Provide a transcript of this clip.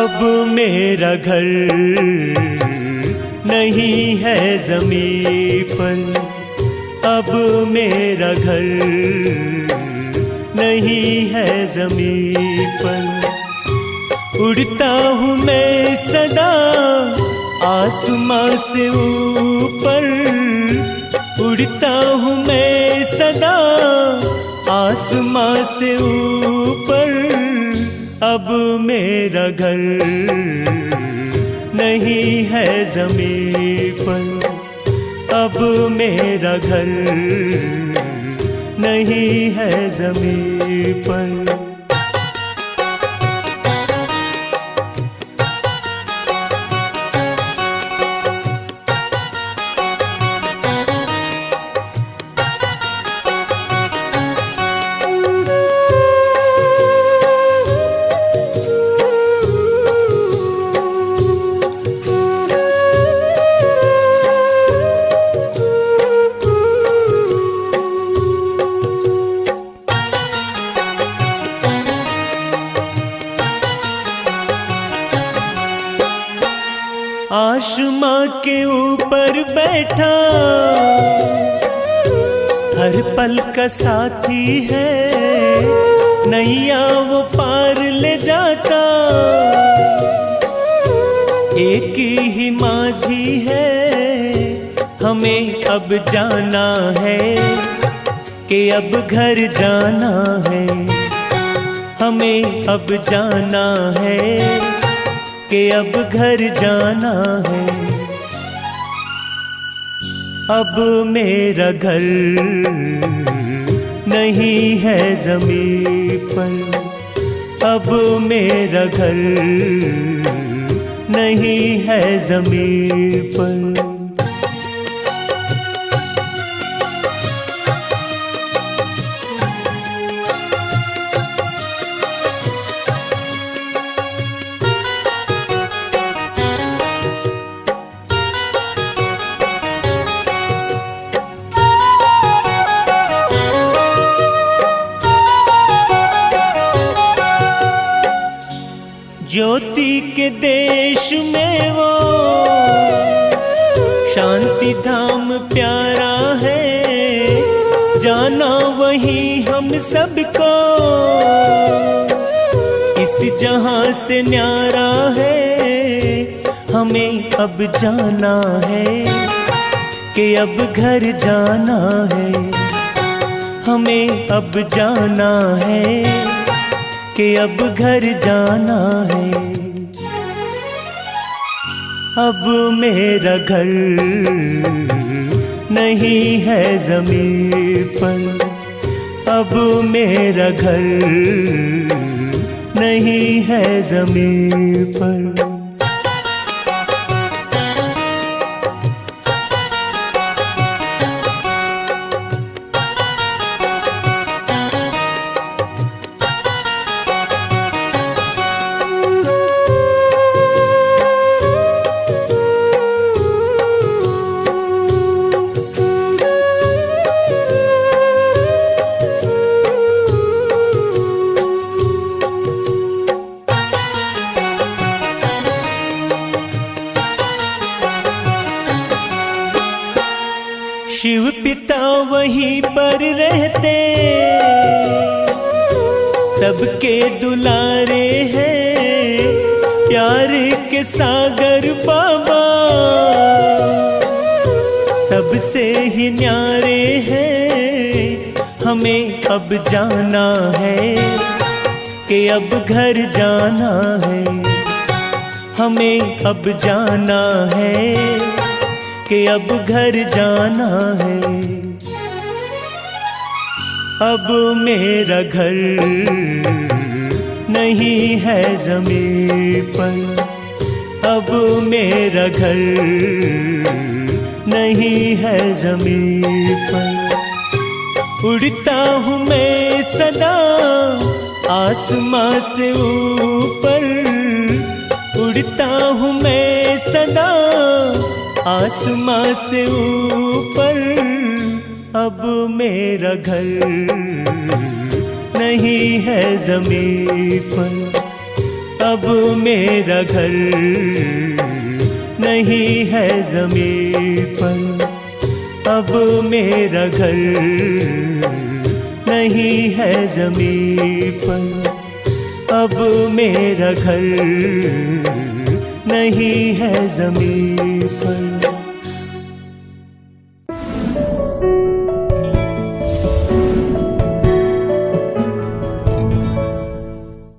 अब मेरा घर नहीं है ज़मीं पर, अब मेरा घर नहीं है ज़मीं पर। उड़ता हूँ मैं सदा आसमां से ऊपर, उड़ता हूँ मैं सदा आसमां से ऊपर। अब मेरा घर नहीं है ज़मीं पर, अब मेरा घर नहीं है ज़मीं पर। आसमां के ऊपर बैठा हर पल का साथी है, नैया वो पार ले जाता एक ही माझी है। हमें अब जाना है कि अब घर जाना है, हमें अब जाना है कि अब घर जाना है। अब मेरा घर नहीं है ज़मीं पर, अब मेरा घर नहीं है ज़मीं पर। ज्योति के देश में वो शांति धाम प्यारा है, जाना वहीं हम सबको इस जहां से न्यारा है। हमें अब जाना है कि अब घर जाना है, हमें अब जाना है कि अब घर जाना है। अब मेरा घर नहीं है ज़मीं पर, अब मेरा घर नहीं है ज़मीं पर। शिव पिता वहीं पर रहते, सबके दुलारे हैं, प्यार के सागर बाबा सबसे ही न्यारे हैं। हमें अब जाना है कि अब घर जाना है, हमें अब जाना है कि अब घर जाना है। अब मेरा घर नहीं है ज़मीं पर, अब मेरा घर नहीं है ज़मीं पर। उड़ता हूँ मैं सदा आसमां से ऊपर, उड़ता हूँ मैं सदा आसमां से ऊपर। अब मेरा घर नहीं है ज़मीं पर, अब मेरा घर नहीं है ज़मीं पर, अब मेरा घर नहीं है ज़मीं पर, अब मेरा घर नहीं है ज़मीं पर।